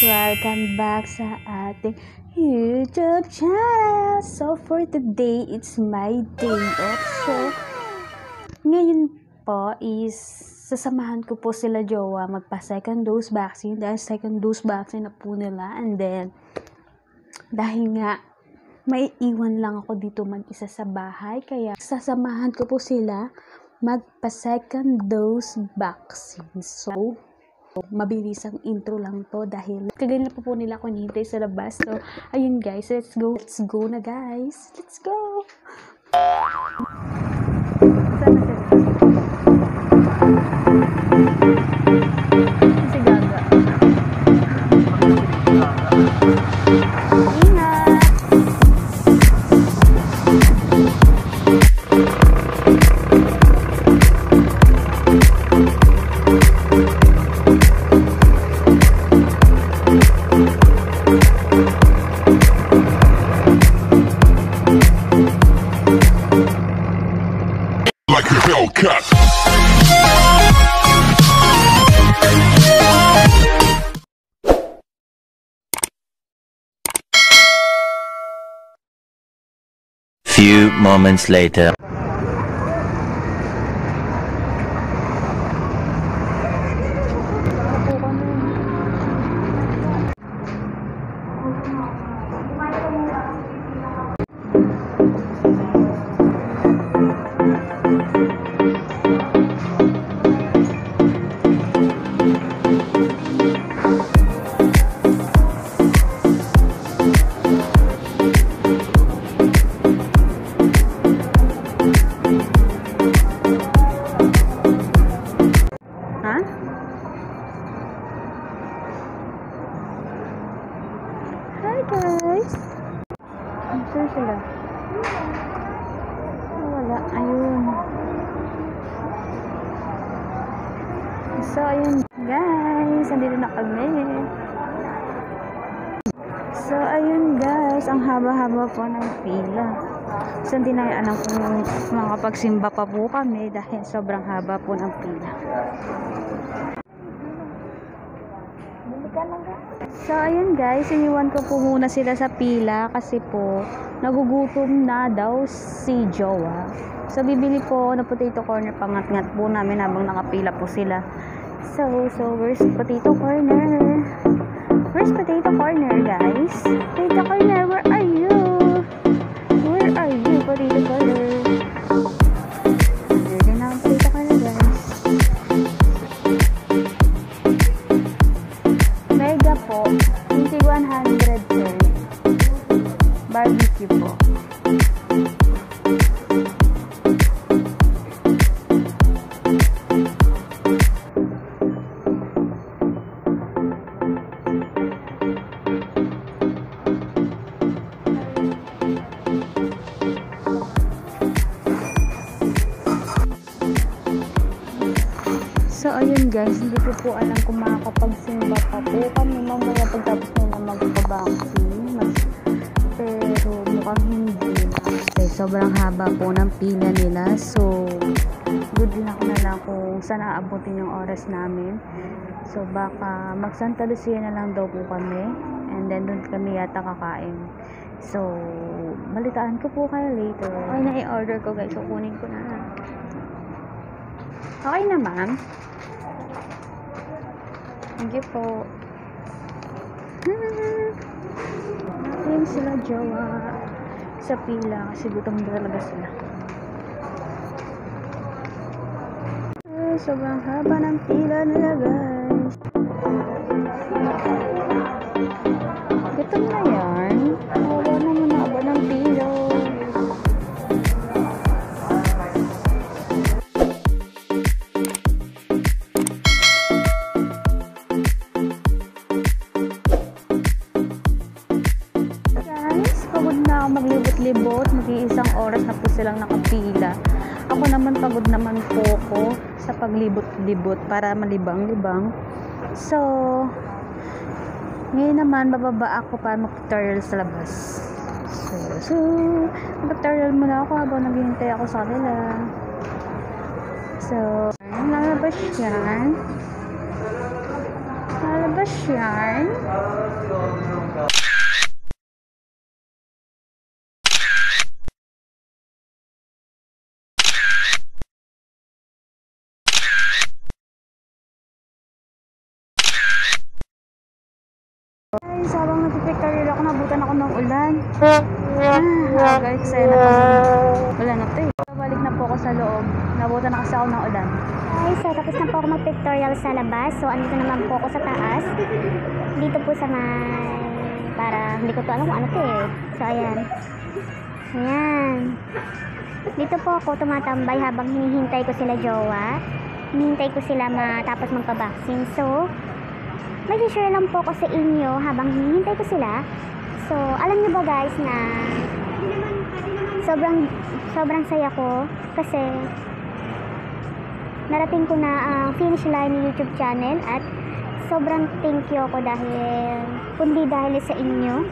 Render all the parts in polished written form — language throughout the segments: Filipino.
Welcome back sa ating YouTube channel. So for today, it's my day off. So ngayon po is sasamahan ko po sila jowa magpa second dose vaccine dahil second dose vaccine na po nila. And then dahil nga may iwan lang ako dito mag-isa sa bahay, kaya sasamahan ko po sila magpa second dose vaccine. So mabilis ang intro lang to dahil kagaya na po nila ako hinihintay sa labas. So ayun guys, let's go na guys, let's go. Sana si Gaga. Like a Hellcat. Few moments later. Hi guys! Saan sila? Wala. Ayun. So ayun guys, andito na kami. So ayun guys, ang haba-haba po ng pila. So hindi na alam kung makapagsimba pa po kami dahil sobrang haba po ng pila. So ayun guys, iniwan ko po muna sila sa pila kasi po nagugutom na daw si jowa. So bibili po na potato corner, pangat-ngat po namin habang nakapila po sila. So where's potato corner? Where's potato corner guys? Potato corner, where are you? Where are you, potato corner? Hindi na ang potato corner guys. Mega po, 2100 per barbecue po. So ayun guys, hindi ko po alam kung makakapagsimba pa po kami mamaya pagtapos nila magpa-vaccine. Pero mukhang hindi na. Okay, sobrang haba po ng pila nila. So good luck na lang kung saan aabutin yung oras namin. So baka mag-Santa Lucia na lang daw po kami. And then doon kami yata kakain. So balitaan ko po kayo later. Okay na i-order ko guys. So kunin ko na. Okay na ma'am. Thank you po. Ayun sila jowa sa pila kasi gutom na talaga sila. Sobrang haba ng pila nila guys. Gutom na yan. Wala naman na haba ng pila. Pagod na ako maglibot-libot, mag-iisang oras na po silang nakapila. Ako naman pagod naman po ko sa paglibot-libot para malibang-libang. So ngayon naman bababa ako para mag-tutorial sa labas. So mag-tutorial muna ako habang naghihintay ako sa kanila. So lalabas yan. Labas yan. Guys, habang nagpipicture ako, nabutan ako ng ulan. Guys, kasi ulan na to eh. Balik na po ako sa loob. Nabutan na kasi ako ng ulan. Guys, so tapos na po ako mag-pictorial sa labas. So, andito naman po ako sa taas. Dito po sa may... Para, hindi ko to alam kung ano to eh. So, ayan. Ayan. Dito po ako tumatambay habang hinihintay ko sila jowa. Hinihintay ko sila matapos magpa-vaccine. So, may share lang po ako sa inyo habang hinihintay ko sila. So, alam niyo ba guys na sobrang saya ko kasi narating ko na ang finish line ng YouTube channel at sobrang thank you ako dahil kundi dahil sa inyo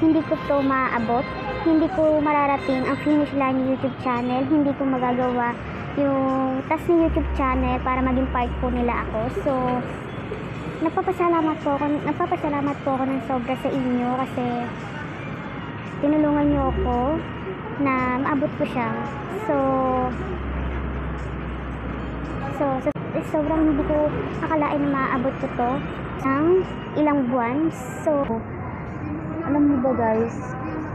hindi ko to maabot, hindi ko mararating ang finish line ng YouTube channel, hindi ko magagawa yung task ng YouTube channel para maging part po nila ako. So nagpapasalamat po ako ng sobra sa inyo kasi tinulungan niyo ako na maabot ko siya. So sobrang hindi ko akalain na maabot ko to ng ilang buwan. So Alam mo ba guys,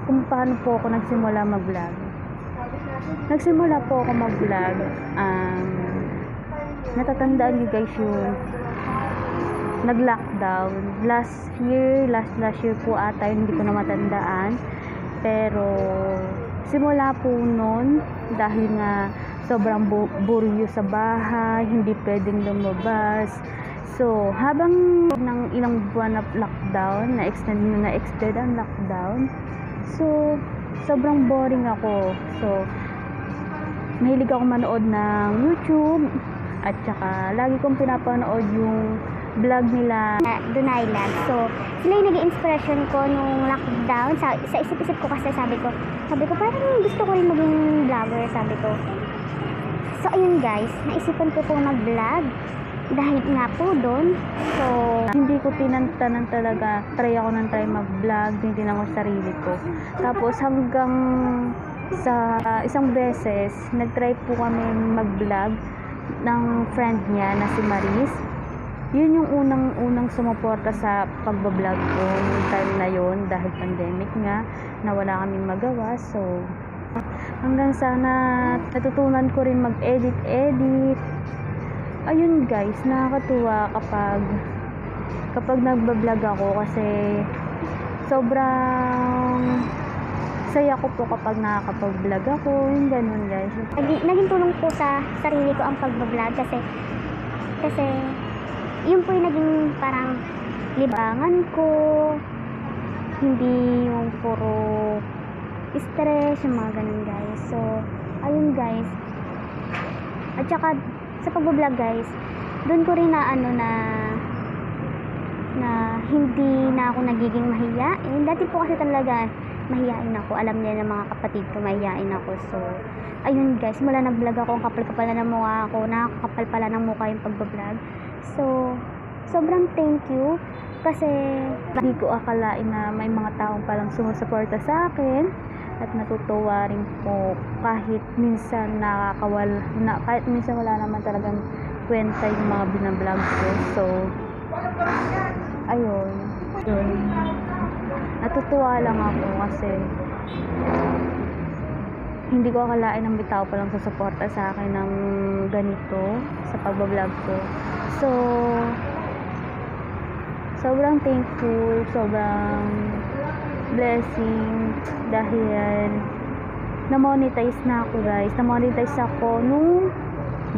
kung paano po ako nagsimula mag-vlog? Nagsimula po ako mag-vlog. Natatandaan niyo guys yung nag-lockdown. Last year po ata, hindi ko na matandaan. Pero simula po nun, dahil nga sobrang buryo sa bahay, hindi pwedeng lumabas. So, habang ng ilang buwan na lockdown, na-extend ang lockdown. So, sobrang boring ako. So, mahilig ako manood ng YouTube at saka lagi kong pinapanood yung vlog nila Dunay Lag. So, sila yung naging inspiration ko nung lockdown. Sa isip-isip ko kasi sabi ko parang gusto ko rin maging vlogger, sabi ko. So, ayun guys, naisipan ko pong mag-vlog dahil nga po doon. So, hindi ko tinantanan talaga. Try mag-vlog, tinitingnan ko sarili ko. Tapos hanggang sa isang beses, nag-try po kami mag-vlog ng friend niya na si Maris. Yun yung unang sumuporta sa pagbablog ko yung time na yun dahil pandemic nga na wala kaming magawa. So hanggang sana natutunan ko rin mag-edit. Ayun guys, nakakatuwa kapag nagbablog ako kasi sobrang saya ko po kapag nakakapag-vlog ako, yung ganun guys. Naging tulong po sa sarili ko ang pagbablog kasi yun po yung naging parang libangan ko, hindi yung puro stress, yung mga ganun guys. So, ayun guys. At saka sa pagbablog guys, doon ko rin na hindi na ako nagiging mahiyain. Dati po kasi talaga mahiyain ako. Alam niya ng mga kapatid ko, mahiyain ako. So, ayun guys, mula nag-vlog ako, ang kapal-kapal na ng mukha ako, nakakapal pala ng mukha yung pagbablog. So, sobrang thank you kasi hindi ko akalain na may mga taong palang sumusuporta sa akin at natutuwa rin po kahit minsan kahit minsan wala naman talagang kwenta yung mga binablog ko. So, ayun. Natutuwa lang ako kasi hindi ko akalain ng bitaw palang susuporta sa akin ng ganito sa pagbablog ko. So, sobrang thankful, sobrang blessing dahil na-monetize na ako guys. Na-monetize ako nung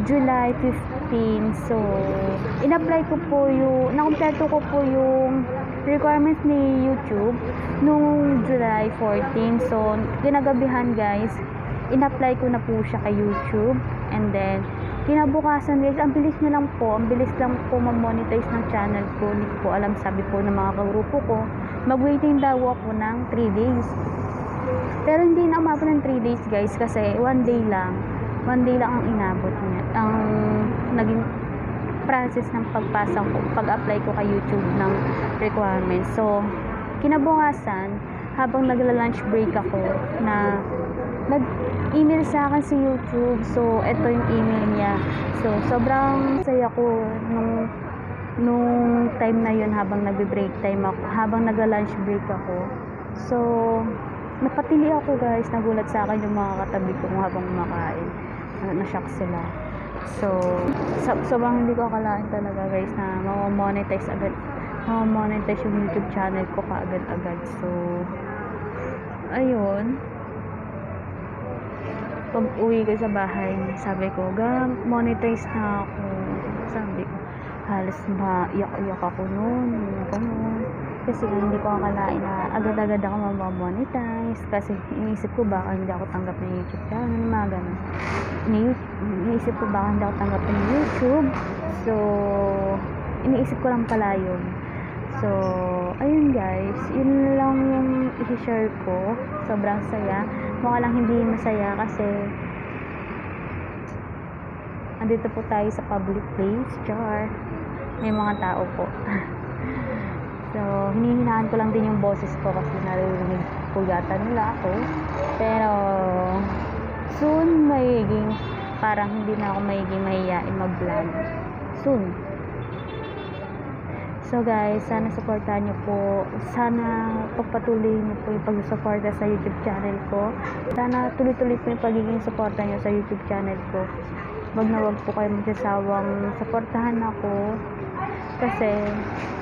July 15. So, in-apply ko po nakumpleto ko po yung requirements ni YouTube nung July 14. So, kinagabihan guys, in-apply ko na po siya kay YouTube. And then, kinabukasan guys, ang bilis lang po ma-monetize ng channel ko. Hindi ko po alam, sabi po ng mga kagrupo ko, mag-waiting daw ako ng 3 days. Pero hindi na umabot ng 3 days guys kasi 1 day lang ang inabot niya. Ang naging process ng pag-apply ko kay YouTube ng requirements. So, kinabukasan, habang nagla-lunch break ako, na nag-email sa akin si YouTube. So, ito yung email niya. So, sobrang saya ko nung time na yun, habang nagbe-break time ako, habang nagla-lunch break ako. So, napatili ako guys, nagulat sa akin yung mga katabi ko habang kumakain. Na-shock sila. So, sobrang hindi ko akalain talaga guys na ma-monetize yung YouTube channel ko kaagad-agad. So, ayun. Pag uwi ko sa bahay, sabi ko, monetize na ako. Sabi ko, halos maiyak-iyak ako noon. Kasi hindi ko akalain na agad-agad ako mamonetize. Kasi iniisip ko baka hindi ako tanggap ng YouTube channel, mga ganun. Iniisip ko baka hindi ako tanggap ng YouTube. So, iniisip ko lang pala yun. So, ayun guys, yun lang yung i-share ko. Sobrang saya. Mukha lang hindi masaya kasi andito po tayo sa public place. Char. May mga tao po. So, hinihinaan ko lang din yung boses ko kasi naririnig po yata nila ako. Pero, soon parang hindi na ako mahihiyain mag-vlog. Soon. So guys, sana supportahan niyo po. Sana pagpatuloy niyo po yung pag-suporta sa YouTube channel ko. Sana tuloy-tuloy po yung pagiging suporta niyo sa YouTube channel ko. Wag na wag po kayo magsasawang suportahan ako. Kasi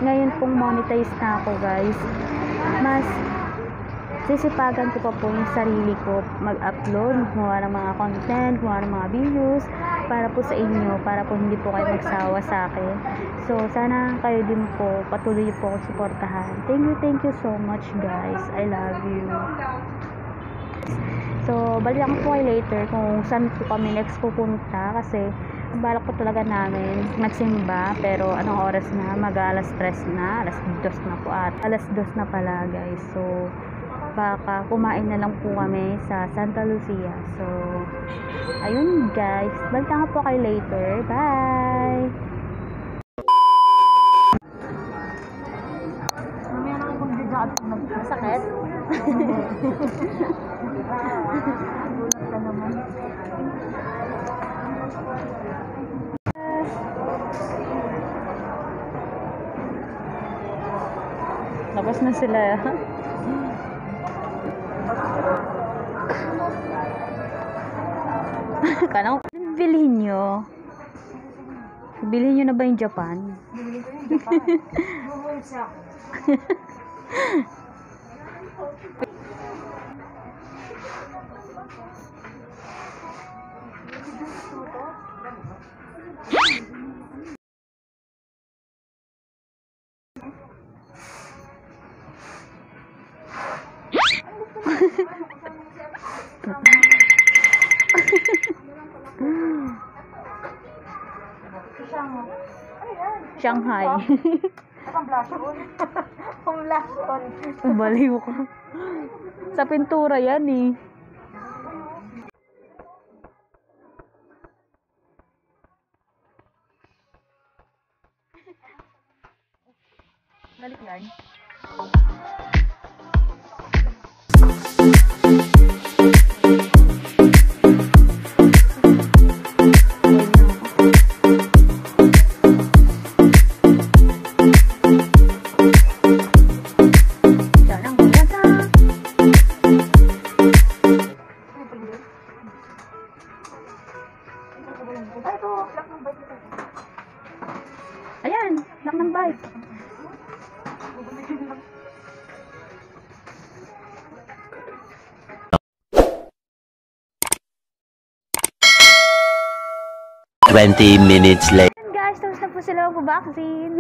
ngayon pong monetize na ako guys, mas sisipagan ko pa po yung sarili ko mag-upload, gumawa ng mga content, gumawa ng mga videos para po sa inyo, para po hindi po kayo magsawa sa akin. So, sana kayo din po, patuloy po ako suportahan. Thank you so much guys. I love you. So, balikan ko po kayo later kung saan po kami next pupunta kasi ang balak po talaga namin magsimba, pero anong oras na? Mag-alas 3 na, alas 2 na po at alas 2 na pala guys. So, baka kumain na lang po kami sa Santa Lucia. So, ayun guys, balikan po kayo later. Bye! Mamaya na akong bigla at masakit. Gulat ka naman. Tapos na sila. Kanang bilhin nyo? Bilhin nyo na ba yung Japan? Bilhin ko yung Japan. Bubulsa. Shanghai. Ang blush on. Ang blush on. Baliw ko. Sa pintura yan eh. Balik yan. Ayan, lock ng bike. Minutes later. Guys, tapos na po sila mag-vaccine.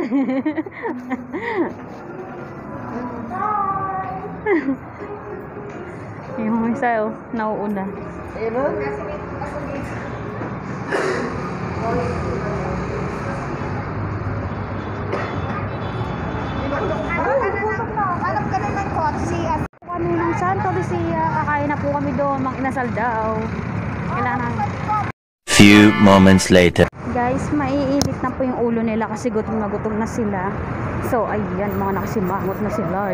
Yung isa, nauuna. Ayun. Alam ka na ng kotse. Kami ng Santa Lucia, kakain na po kami doon, mang inasal daw. Kailangan. Few moments later. guys, maiinit na po yung ulo nila kasi gutom na sila. So, ayan, mga nakasimangot na sila.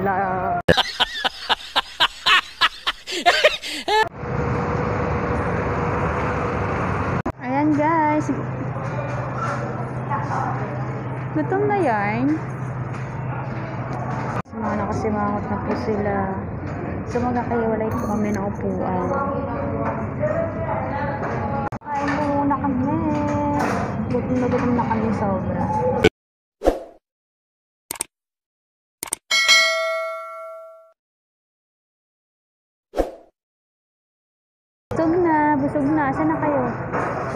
Ayan guys. Gutom na yan. Mga nakasimangot na po sila. So, magkakaiwalay po kami na upuan. Kain po muna kami. Gutom na kami sobra. Busog na. Asan na kayo?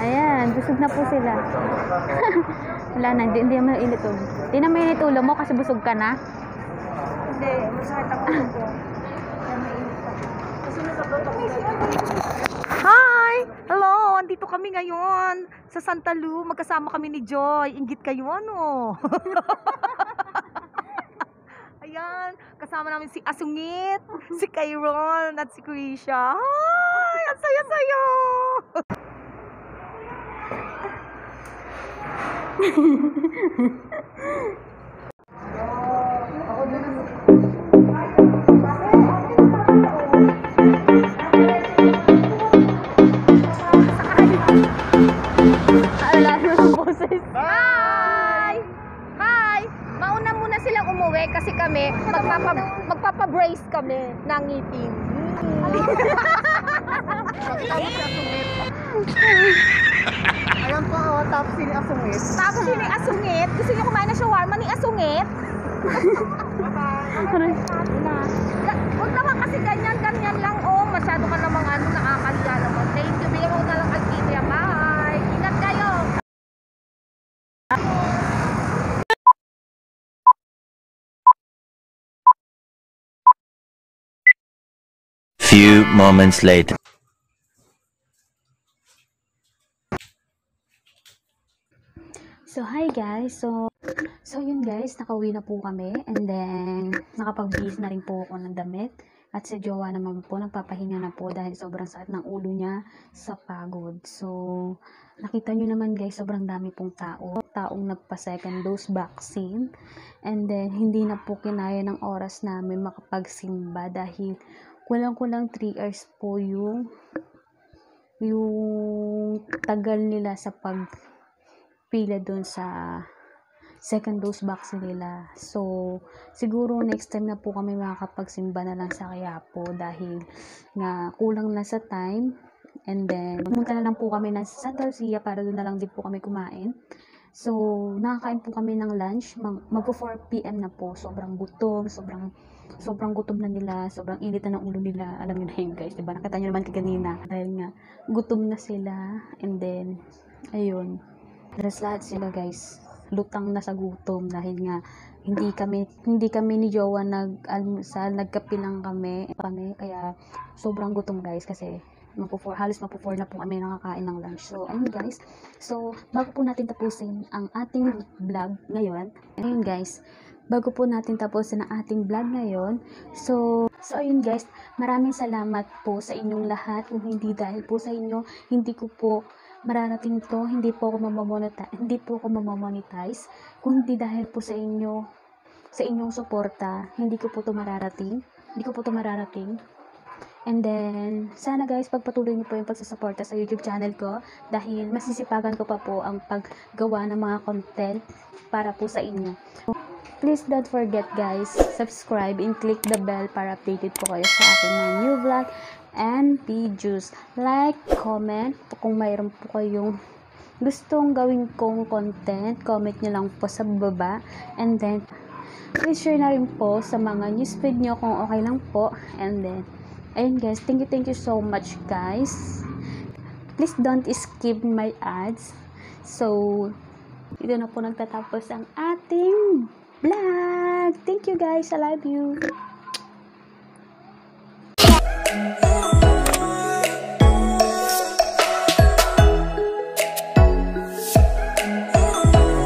Ayan, busog na po sila. Wala na, hindi naman mainit ulo. Hindi naman mainit ulo mo kasi busog ka na? Hindi, masakit ang ulo ko. Hi! Hello! Andito kami ngayon sa Santa Lu. Magkasama kami ni Joy. Inggit kayo, ano? Ayan, kasama namin si Asungit, si Kairon, at si Krisha. Hi! Ang saya-saya! Hi! Hi! Mauna muna silang umuwi kasi kami magpapa-brace kami ng ngipin. Ayan po, tapos ni Asungit. Tapos yun ni Asungit. Gusto niyo kumain ng shawarma ni Asungit? Huwag naman kasi ganyan lang. Oh, masyado ka namang nakakaliya naman. Thank you. Bigyan mo na lang ang Alkitia. Bye! Ingat kayo! Few moments later. So, hi guys. So yun guys, nakauwi na po kami. And then, nakapag-bihis na rin po ako ng damit. At si Jowa naman po, nagpapahinga na po dahil sobrang sakit ng ulo niya sa pagod. So, nakita nyo naman guys, sobrang dami pong taong nagpa-second dose vaccine. And then, hindi na po kinaya ng oras namin makapagsimba dahil kulang-kulang 3 hours po yung tagal nila sa pagpila doon sa second dose vaccine nila. So, siguro next time na po kami makakapagsimba na lang sa Quiapo dahil nga kulang na sa time. And then, pumunta na lang po kami ng Santa Lucia para doon na lang din po kami kumain. So, nakakain po kami ng lunch. Magpo 4 PM na po. Sobrang gutom na nila. Sobrang init na ng ulo nila. Alam niyo na yun guys, diba? Nakita niyo naman kanina. Dahil nga, gutom na sila. And then, ayun. Tapos lahat sila guys, lutang na sa gutom dahil nga hindi kami ni Jowa nag-almusal, nagkape lang kami, kaya sobrang gutom guys kasi halos mapo-4 na po kami nakakain ng lunch. So ayun guys, so bago po natin tapusin ang ating vlog ngayon, so ayun guys, maraming salamat po sa inyong lahat. Kung hindi dahil po sa inyo, hindi ko po mararating to, hindi po ako mamamonetize. Kung hindi dahil po sa inyong suporta, hindi ko po to mararating. And then, sana guys, pagpatuloy niyo po yung pagsusuporta sa YouTube channel ko dahil masisipagan ko pa po ang paggawa ng mga content para po sa inyo. Please don't forget guys, subscribe and click the bell para updated po kayo sa aking mga new vlog and videos. Like, comment kung mayroon po kayong gustong gawin kong content, comment nyo lang po sa baba. And then, please share na rin po sa mga newsfeed nyo kung okay lang po. And then, ayun guys, thank you so much guys. Please don't skip my ads. So, dito na po nagtatapos ang ating vlog. Thank you guys, I love you.